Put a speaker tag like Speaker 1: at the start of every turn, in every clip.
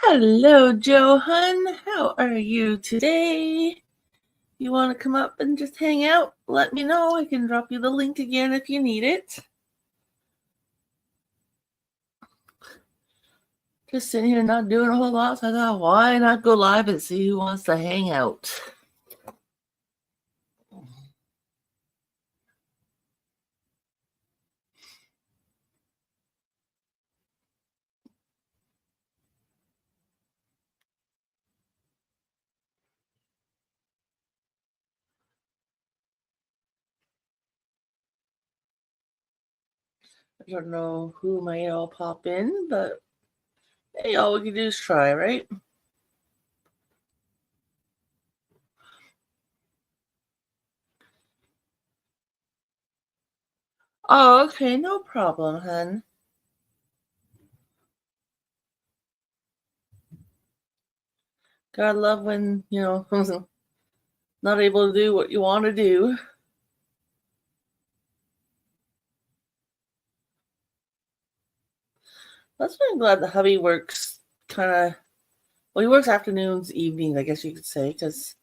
Speaker 1: Hello, Johan. How are you today? You want to come up and just hang out? Let me know. I can drop you the link again if you need it. Just sitting here not doing a whole lot, so I thought, why not go live and see who wants to hang out? I don't know who might all pop in, but hey, all we can do is try, right? Oh, okay, no problem, hun. Gotta love when, not able to do what you want to do. That's why I'm glad the hubby works kind of, well, he works afternoons, evenings, I guess you could say, because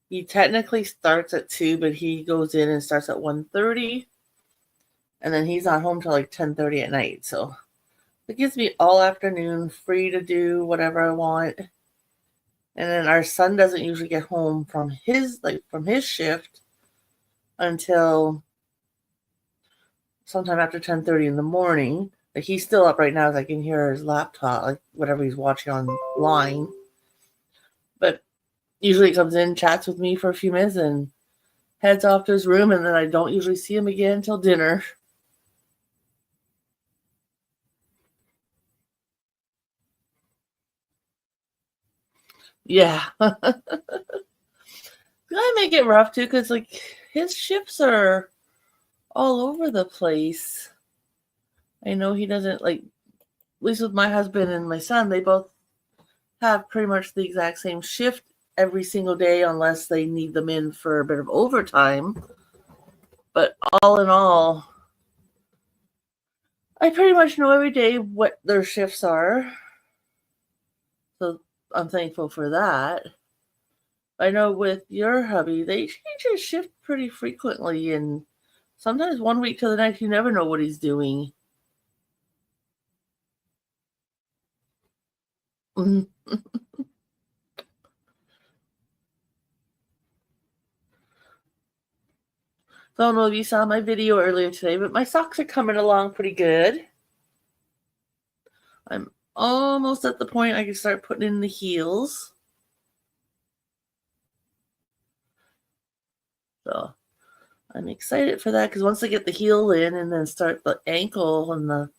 Speaker 1: he technically starts at 2, but he goes in and starts at 1:30, and then he's not home till like 10:30 at night. So it gives me all afternoon free to do whatever I want. And then our son doesn't usually get home from his shift until sometime after 10:30 in the morning. Like he's still up right now, as I can hear his laptop, like whatever he's watching online. But usually he comes in, chats with me for a few minutes, and heads off to his room, and then I don't usually see him again until dinner. Yeah. I make it rough too, because like his shifts are all over the place. I know he doesn't like, at least with my husband and my son, they both have pretty much the exact same shift every single day unless they need them in for a bit of overtime. But all in all, I pretty much know every day what their shifts are. So I'm thankful for that. I know with your hubby, they change his shift pretty frequently, and sometimes one week to the next, you never know what he's doing. Mhm. I don't know if you saw my video earlier today, but my socks are coming along pretty good. I'm almost at the point I can start putting in the heels. So I'm excited for that, because once I get the heel in and then start the ankle and the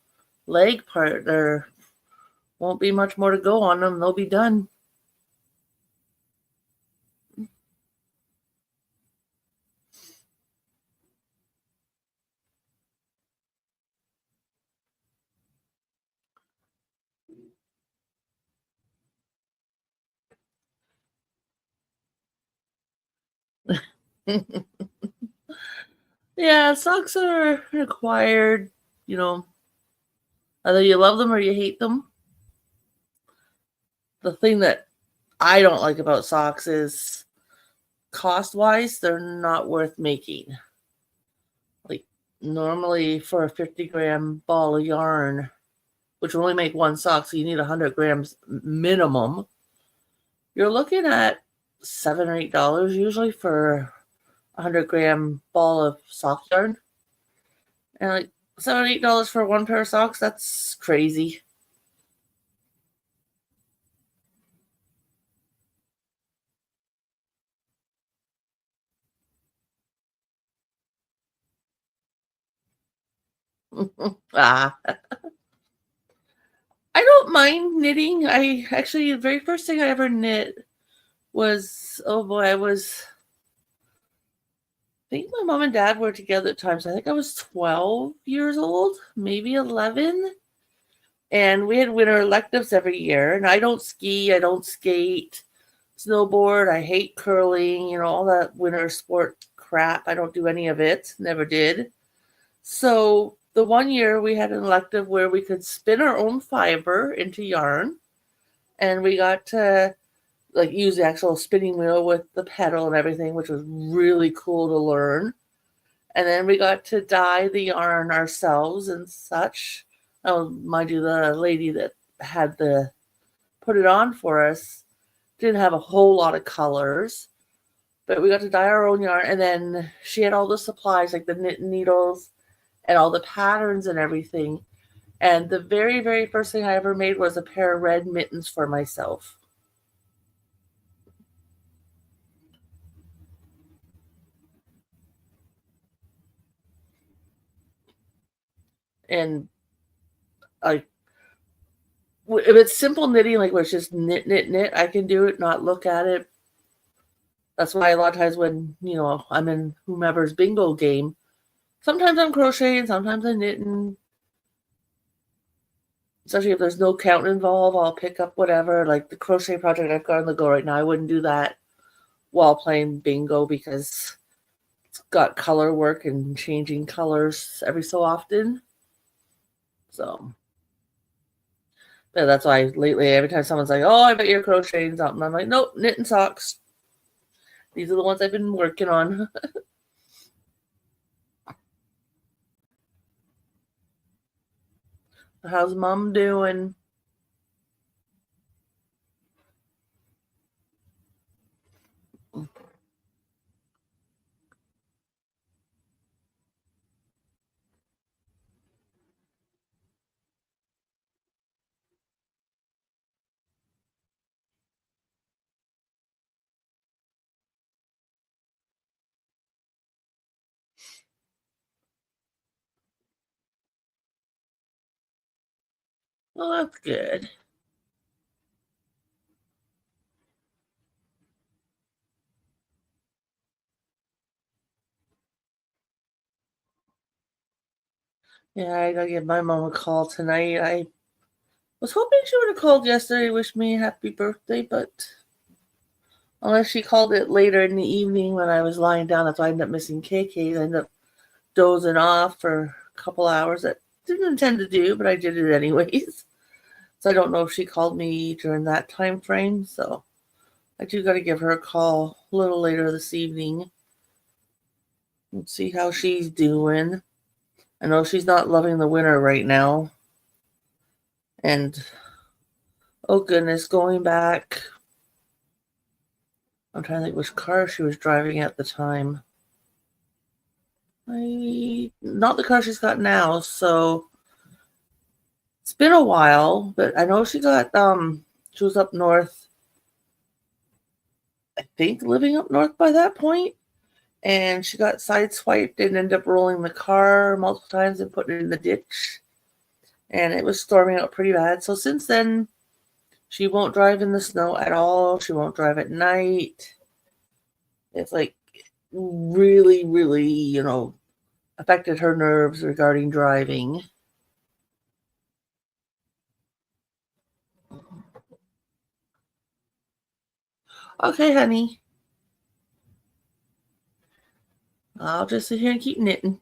Speaker 1: leg part, there won't be much more to go on them. They'll be done. Yeah, socks are required, you know, either you love them or you hate them. The thing that I don't like about socks is cost wise, they're not worth making. Like normally for a 50-gram ball of yarn, which will only make one sock, so you need 100 grams minimum, you're looking at $7 or $8 usually for a 100-gram ball of sock yarn. And like $7 or $8 for one pair of socks, that's crazy. Ah. I don't mind knitting. I actually, the very first thing I ever knit was, oh boy, I think my mom and dad were together at times. I think I was 12 years old, maybe 11. And we had winter electives every year. And I don't ski, I don't skate, snowboard, I hate curling, all that winter sport crap. I don't do any of it, never did. So the one year we had an elective where we could spin our own fiber into yarn. and we got to like use the actual spinning wheel with the pedal and everything, which was really cool to learn. And then we got to dye the yarn ourselves and such. Oh, mind you, the lady that had the put it on for us didn't have a whole lot of colors, but we got to dye our own yarn. And then she had all the supplies, like the knit needles and all the patterns and everything. And the very, very first thing I ever made was a pair of red mittens for myself. And like, if it's simple knitting, like where it's just knit, knit, knit, I can do it, not look at it. That's why a lot of times when, I'm in whomever's bingo game, sometimes I'm crocheting, sometimes I'm knitting. Especially if there's no count involved, I'll pick up whatever. Like the crochet project I've got on the go right now, I wouldn't do that while playing bingo because it's got color work and changing colors every so often. So, but that's why lately, every time someone's like, "Oh, I bet you're crocheting something," I'm like, "Nope, knitting socks. These are the ones I've been working on." How's mom doing? Oh, that's good. Yeah, I gotta give my mom a call tonight. I was hoping she would have called yesterday, wish me a happy birthday, but unless she called it later in the evening when I was lying down, that's why I ended up missing KK. I ended up dozing off for a couple hours. That didn't intend to do, but I did it anyways. So I don't know if she called me during that time frame. So I do got to give her a call a little later this evening and see how she's doing. I know she's not loving the winter right now. And oh goodness, going back, I'm trying to think which car she was driving at the time. Not the car she's got now, so it's been a while, but I know she was up north, I think living up north by that point, and she got sideswiped and ended up rolling the car multiple times and putting it in the ditch. And it was storming out pretty bad. So since then, she won't drive in the snow at all. She won't drive at night. It's like really, really, affected her nerves regarding driving. Okay, honey. I'll just sit here and keep knitting.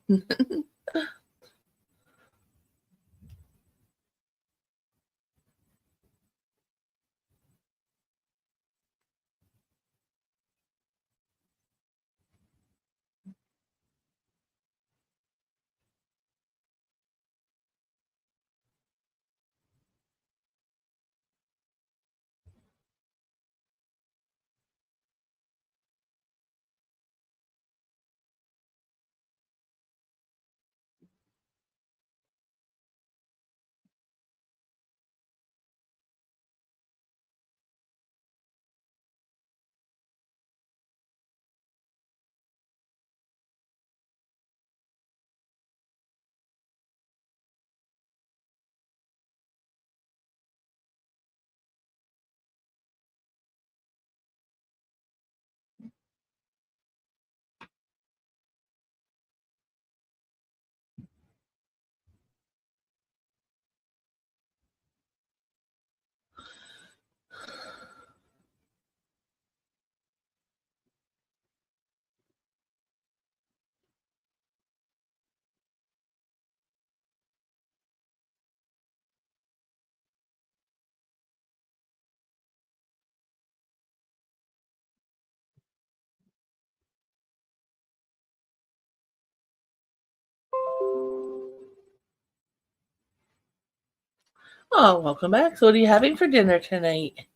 Speaker 1: Oh, welcome back. So, what are you having for dinner tonight?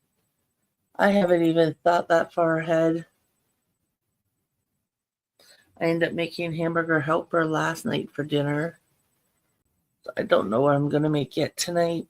Speaker 1: I haven't even thought that far ahead. I ended up making hamburger helper last night for dinner. So I don't know what I'm going to make yet tonight.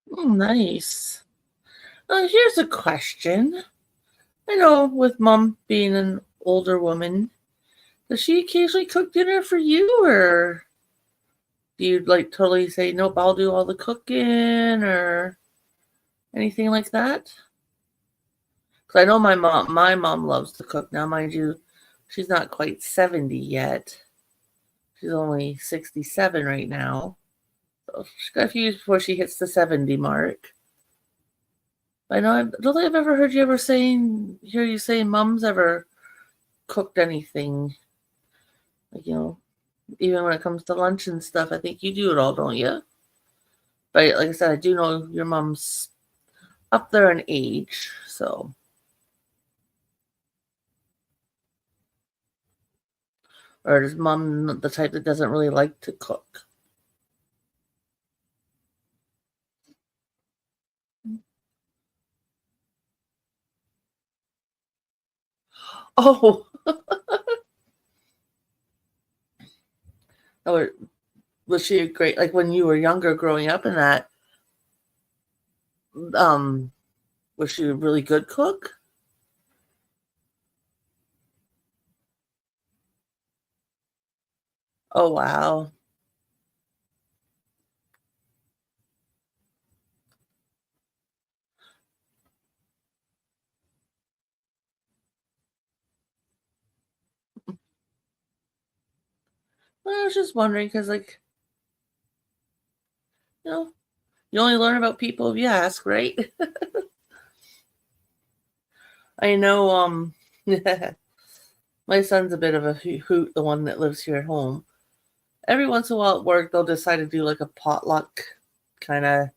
Speaker 1: Nice. Here's a question. I know with mom being an older woman, does she occasionally cook dinner for you, or do you like totally say, nope, I'll do all the cooking or anything like that? Because I know my mom loves to cook. Now, mind you, she's not quite 70 yet. She's only 67 right now. So she's got a few years before she hits the 70 mark. I know I don't think I've ever heard you ever hear you say mom's ever cooked anything. Like, even when it comes to lunch and stuff, I think you do it all, don't you? But like I said, I do know your mom's up there in age, so. Or is mom the type that doesn't really like to cook? Oh, or was she a great, like when you were younger growing up in that, um, was she a really good cook? Oh, wow. Well, I was just wondering because, like, you know, you only learn about people if you ask, right? I know, my son's a bit of a hoot, the one that lives here at home. Every once in a while at work, they'll decide to do like a potluck kind of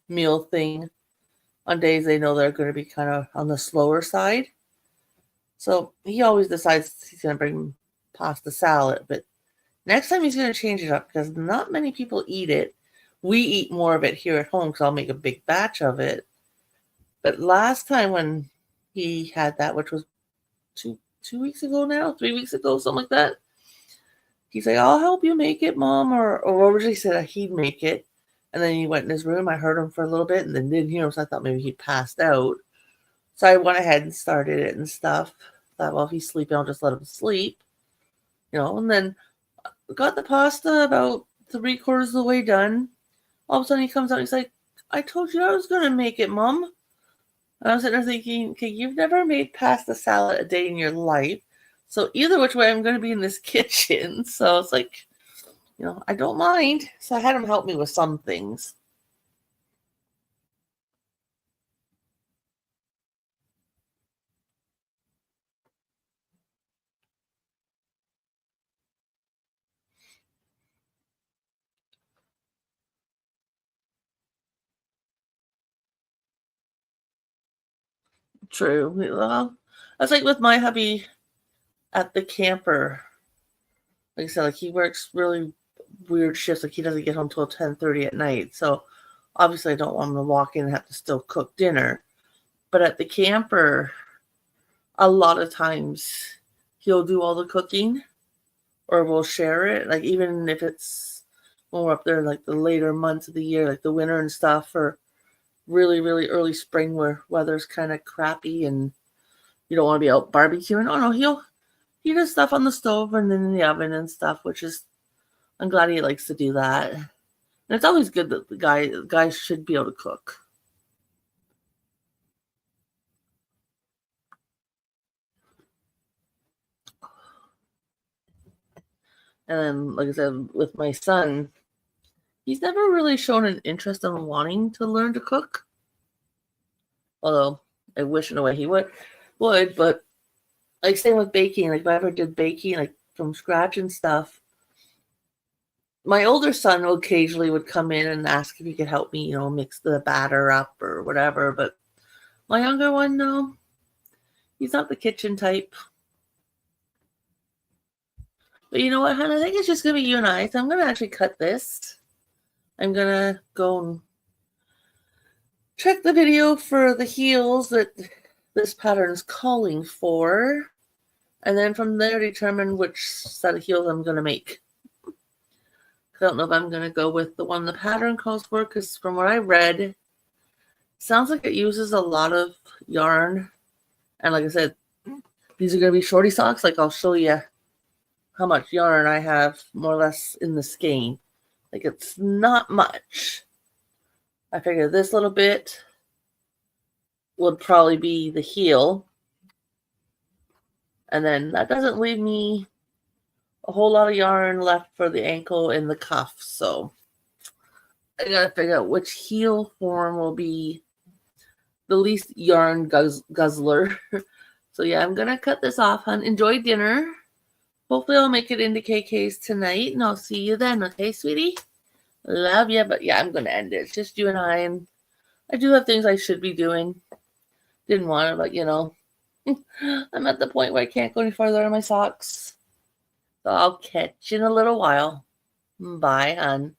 Speaker 1: meal thing on days they know they're going to be kind of on the slower side. So he always decides he's going to bring pasta salad, but next time he's going to change it up because not many people eat it. We eat more of it here at home because I'll make a big batch of it. But last time when he had that, which was 2 weeks ago now, 3 weeks ago, something like that, he's like, "I'll help you make it, mom," or originally said that he'd make it, and then he went in his room. I heard him for a little bit, and then didn't hear him, so I thought maybe he passed out. So I went ahead and started it and stuff. Thought, well, if he's sleeping, I'll just let him sleep, And then got the pasta about three-quarters of the way done. All of a sudden, he comes out. And he's like, "I told you I was gonna make it, mom." And I was sitting there thinking, "Okay, you've never made pasta salad a day in your life, so either which way, I'm going to be in this kitchen." So it's like, I don't mind. So I had him help me with some things. True. Well, I was like with my hubby at the camper. Like I said, like he works really weird shifts. Like he doesn't get home till 10:30 at night. So obviously, I don't want him to walk in and have to still cook dinner. But at the camper, a lot of times he'll do all the cooking, or we'll share it. Like even if it's when we're up there, like the later months of the year, like the winter and stuff, or really, really early spring where weather's kind of crappy and you don't want to be out barbecuing. Oh no, he does stuff on the stove and then in the oven and stuff, which is I'm glad he likes to do that. And it's always good that the guys should be able to cook. And then, like I said, with my son, he's never really shown an interest in wanting to learn to cook. Although I wish in a way he would, but like same with baking. Like if I ever did baking like from scratch and stuff, my older son occasionally would come in and ask if he could help me, mix the batter up or whatever. But my younger one, no, he's not the kitchen type. But you know what, hon? I think it's just gonna be you and I. So I'm gonna actually cut this. I'm gonna go and check the video for the heels that this pattern is calling for, and then from there determine which set of heels I'm gonna make. I don't know if I'm gonna go with the one the pattern calls for, because from what I read, it sounds like it uses a lot of yarn. And like I said, these are gonna be shorty socks. Like I'll show you how much yarn I have more or less in the skein. Like it's not much. I figure this little bit would probably be the heel. And then that doesn't leave me a whole lot of yarn left for the ankle and the cuff. So I gotta figure out which heel form will be the least yarn guzzler. So yeah, I'm gonna cut this off, hon. Enjoy dinner. Hopefully I'll make it into KK's tonight, and I'll see you then, okay, sweetie? Love you, but yeah, I'm gonna end it. It's just you and I do have things I should be doing. Didn't want to, but I'm at the point where I can't go any farther on my socks. So I'll catch you in a little while. Bye, hon.